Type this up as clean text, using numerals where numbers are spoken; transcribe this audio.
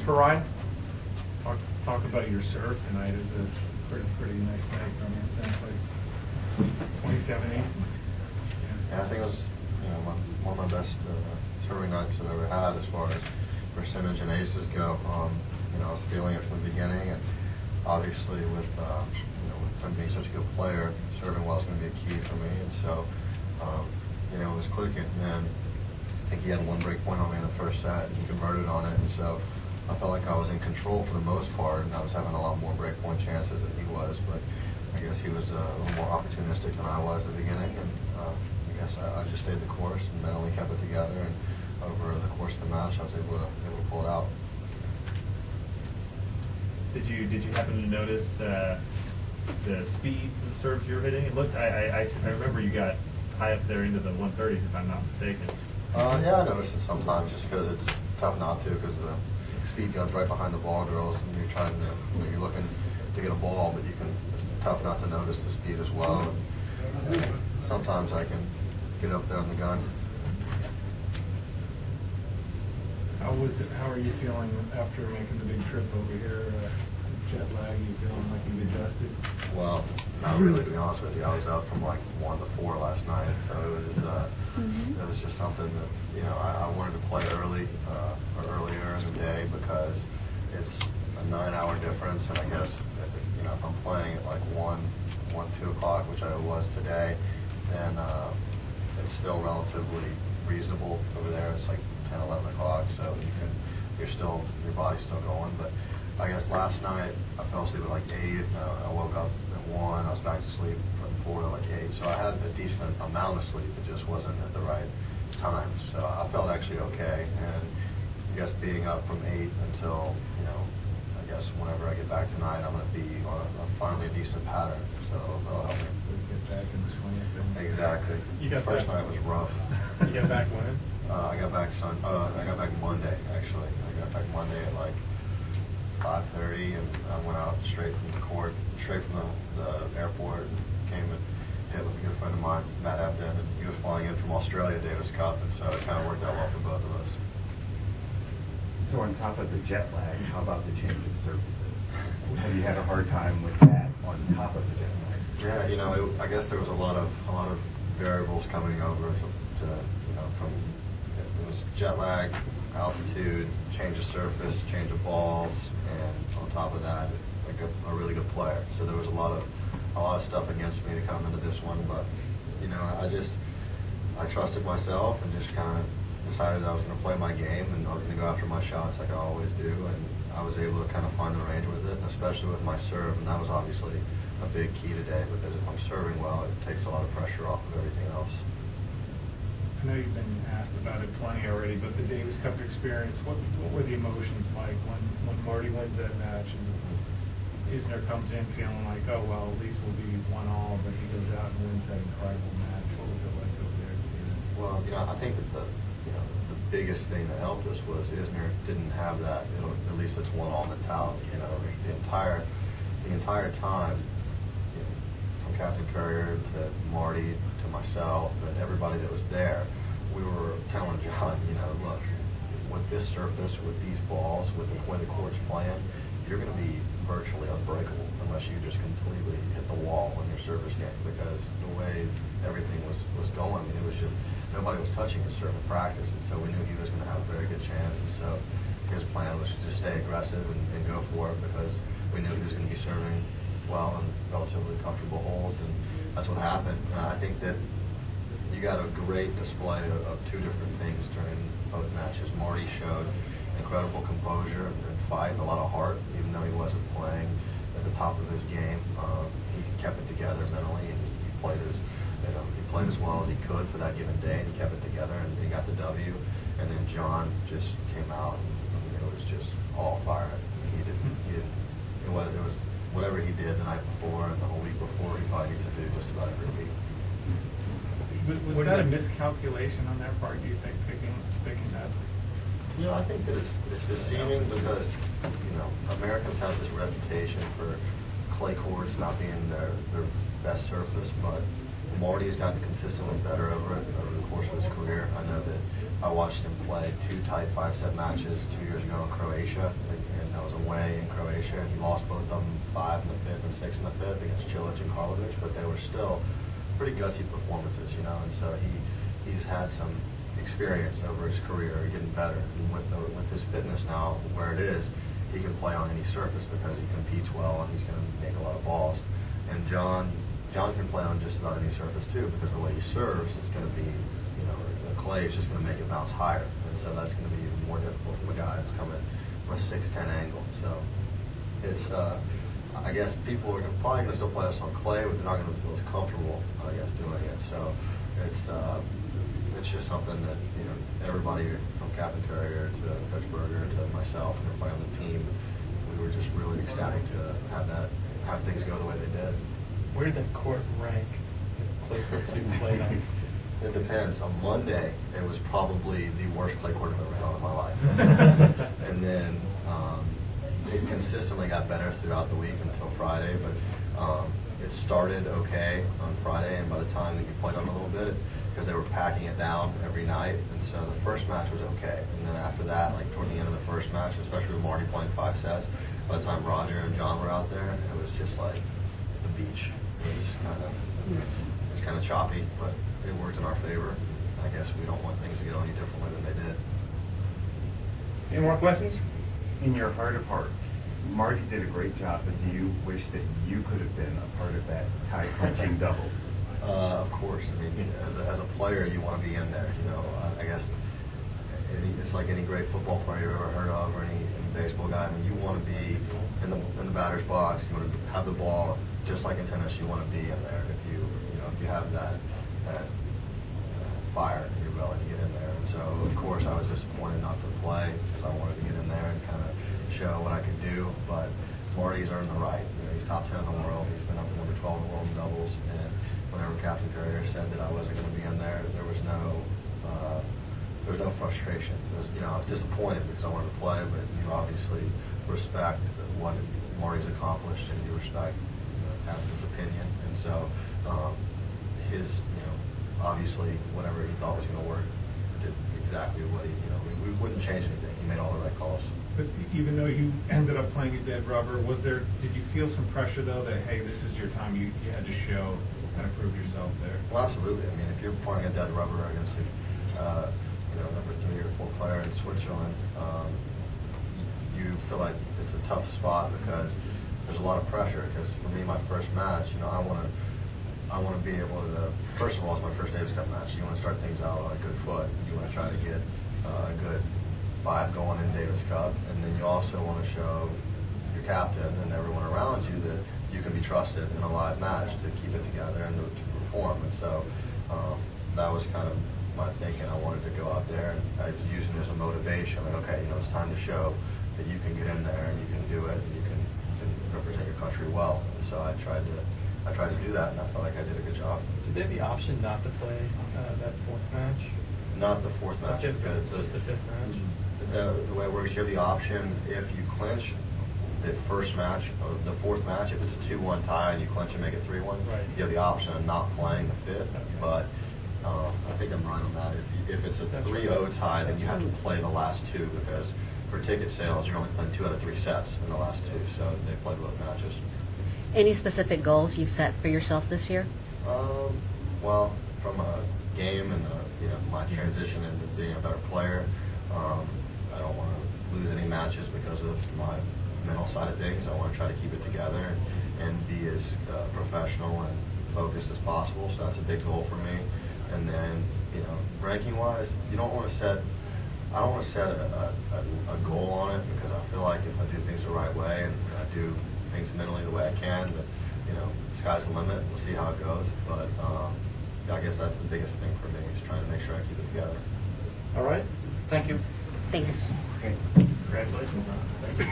Ryan, talk about your serve tonight. It was a pretty nice night from you. It sounds like 27 aces. Yeah, I think it was one of my best serving nights I've ever had as far as percentage and aces go. I was feeling it from the beginning, and obviously with with him being such a good player, serving well is going to be a key for me. And so it was clicking. And then I think he had one break point on me in the first set, and he converted on it. And so I felt like I was in control for the most part, and I was having a lot more break point chances than he was. But I guess he was a little more opportunistic than I was at the beginning, and I guess I just stayed the course and mentally kept it together. And over the course of the match, I was able to pull it out. Did you happen to notice the speed of the serves you were hitting? It looked. I remember you got high up there into the 130s, if I'm not mistaken. Yeah, I noticed it sometimes just because it's tough not to, because the speed gun's right behind the ball drills, and you're trying to, you're looking to get a ball, but it's tough not to notice the speed as well. And sometimes I can get up there on the gun. How are you feeling after making the big trip over here? Jet lag? You feeling like you've adjusted? Well, not really, to be honest with you. I was out from like 1 to 4 last night, so it was just something that I wanted to play early or earlier in the day, because it's a 9-hour difference, and I guess if I'm playing at like 2 o'clock, which I was today, then it's still relatively reasonable over there. It's like 10, 11 o'clock, so your body's still going. But I guess last night I fell asleep at like 8. I woke up at 1. I was back to sleep from 4 to like 8. So I had a decent amount of sleep. It just wasn't at the right time. So I felt actually okay. And I guess being up from 8 until I guess whenever I get back tonight, I'm going to be on finally a decent pattern. So that'll help me. Get back in the swing of things. Exactly. The first night was rough. You got back when? I got back Monday, actually. I got back Monday at like 5:30, and I went out straight from the court, straight from the airport, and came and hit with a good friend of mine, Matt Ebden, and he was flying in from Australia, Davis Cup, and so it kind of worked out well for both of us. So on top of the jet lag, how about the change of surfaces? Have you had a hard time with that on top of the jet lag? Yeah, I guess there was a lot of variables coming over to from it was jet lag, altitude, change of surface, change of balls, and on top of that, a really good player. So there was a lot of stuff against me to come into this one, but I trusted myself and just kind of decided I was going to play my game, and I was going to go after my shots like I always do, and I was able to kind of find the range with it, especially with my serve, and that was obviously a big key today, because if I'm serving well, it takes a lot of pressure off of everything else. I know you've been asked about it plenty already, but the Davis Cup experience, what were the emotions like when Marty wins that match and Isner comes in feeling like, oh, well, at least we'll be 1-all, but he goes out and wins that incredible match? What was it like over there to see that? Well, I think that the biggest thing that helped us was Isner didn't have that, at least it's 1-all mentality. The entire time, from Captain Courier to Marty to myself and everybody that was there, we were telling John, look, with this surface, with these balls, with the way the court's playing, you're going to be virtually unbreakable unless you just completely hit the wall in your service game, because the way everything was going, it was just nobody was touching his serve in practice, and so we knew he was going to have a very good chance. And so his plan was to just stay aggressive and go for it, because we knew he was going to be serving well in relatively comfortable holes, and that's what happened. I think that you got a great display of two different things during both matches. Marty showed incredible composure and fight, a lot of heart, even though he wasn't playing at the top of his game. He kept it together mentally, and he played as well as he could for that given day, and he kept it together, and he got the W. And then John just came out, and it was just all fire. It was whatever he did the night before and the whole week before, he probably needs to do just about every week. Was that a miscalculation on their part, do you think, picking that? I think that it's deceiving, because Americans have this reputation for clay courts not being their best surface, but Marty's gotten consistently better over the course of his career. I know that I watched him play 2 tight 5-set matches 2 years ago in Croatia, and that was away in Croatia. He lost both of them 5 in the 5th and 6 in the 5th against Cilic and Karlovic, but they were still pretty gutsy performances, you know. And so he's had some experience over his career, getting better. And with his fitness now where it is, he can play on any surface because he competes well and he's going to make a lot of balls. And John can play on just about any surface too, because the way he serves, it's going to be, you know, the clay is just going to make it bounce higher, and so that's going to be even more difficult from a guy that's coming with 6'10" angle. So it's, I guess people are probably going to still play us on clay, but they're not going to feel as comfortable, I guess, doing it. So it's just something that, you know, everybody from Captain Carrier to Coach Berger to myself and everybody on the team, we were just really ecstatic to have things go the way they did. Where did that court rank the clay courts you played on? It depends. On Monday, it was probably the worst clay court I've ever been on in my life. And then it consistently got better throughout the week until Friday, but it started okay on Friday, and by the time that you played on a little bit, because they were packing it down every night, and so the first match was okay. And then after that, like toward the end of the first match, especially with Marty playing 5 sets, by the time Roger and John were out there, it was just like the beach. It's kind of choppy, but it worked in our favor. I guess we don't want things to go any differently than they did. Any more questions? In your heart of hearts, Marty did a great job, but do you wish that you could have been a part of that tie crunching doubles? Of course. I mean, as a player, you want to be in there. You know, I guess it's like any great football player you've ever heard of, or any baseball guy. I mean, you want to be in the batter's box. You want to have the ball. Just like in tennis, you want to be in there. If you have that fire in your belly to get in there. And so, of course, I was disappointed not to play because I wanted to get in there and kind of show what I could do. But Marty's earned the right. You know, he's top 10 in the world. He's been up to number 12 in the world in doubles. And whenever Captain Carrier said that I wasn't going to be in there, there was no frustration. I was disappointed because I wanted to play, but you obviously respect what Marty's accomplished, and you respect Captain's opinion. And so his, obviously whatever he thought was going to work did exactly what we wouldn't change anything. He made all the right calls. But even though you ended up playing a dead rubber, did you feel some pressure though that, hey, this is your time, you had to show, kind of prove yourself there? Well, absolutely. I mean, if you're playing a dead rubber against number 3 or 4 player in Switzerland, you feel like it's a tough spot because there's a lot of pressure. Because for me, my first match, I want to be able to. First of all, it's my first Davis Cup match. You want to start things out on a good foot. You want to try to get a good 5 going in Davis Cup, and then you also want to show your captain and everyone around you that you can be trusted in a live match to keep it together and to perform. And so that was kind of my thinking. I wanted to go out there, and I was using it as a motivation. Like, okay, it's time to show that you can get in there and you can do it, and you can represent your country well. And so I tried to do that, and I felt like I did a good job. Did they have the option not to play that 4th match? Not the 4th match. Just the 5th match? The way it works, you have the option if you clinch the first match, or the 4th match, if it's a 2-1 tie and you clinch and make it 3-1, right, you have the option of not playing the 5th. Okay. But I think I'm right on that. If it's a 3-0 tie, then you have to play the last 2 because for ticket sales, you're only playing 2 out of 3 sets in the last 2, so they play both matches. Any specific goals you've set for yourself this year? Well, from a game and my transition into being a better player, I don't want to lose any matches because of my mental side of things. I want to try to keep it together and be as professional and focused as possible. So that's a big goal for me. And then, ranking-wise, I don't want to set a goal on it because I feel like if I do things the right way and I do things mentally the way I can, that the sky's the limit. We'll see how it goes. But I guess that's the biggest thing for me, is trying to make sure I keep it together. All right. Thank you. Thanks. Okay. Congratulations. Thank you.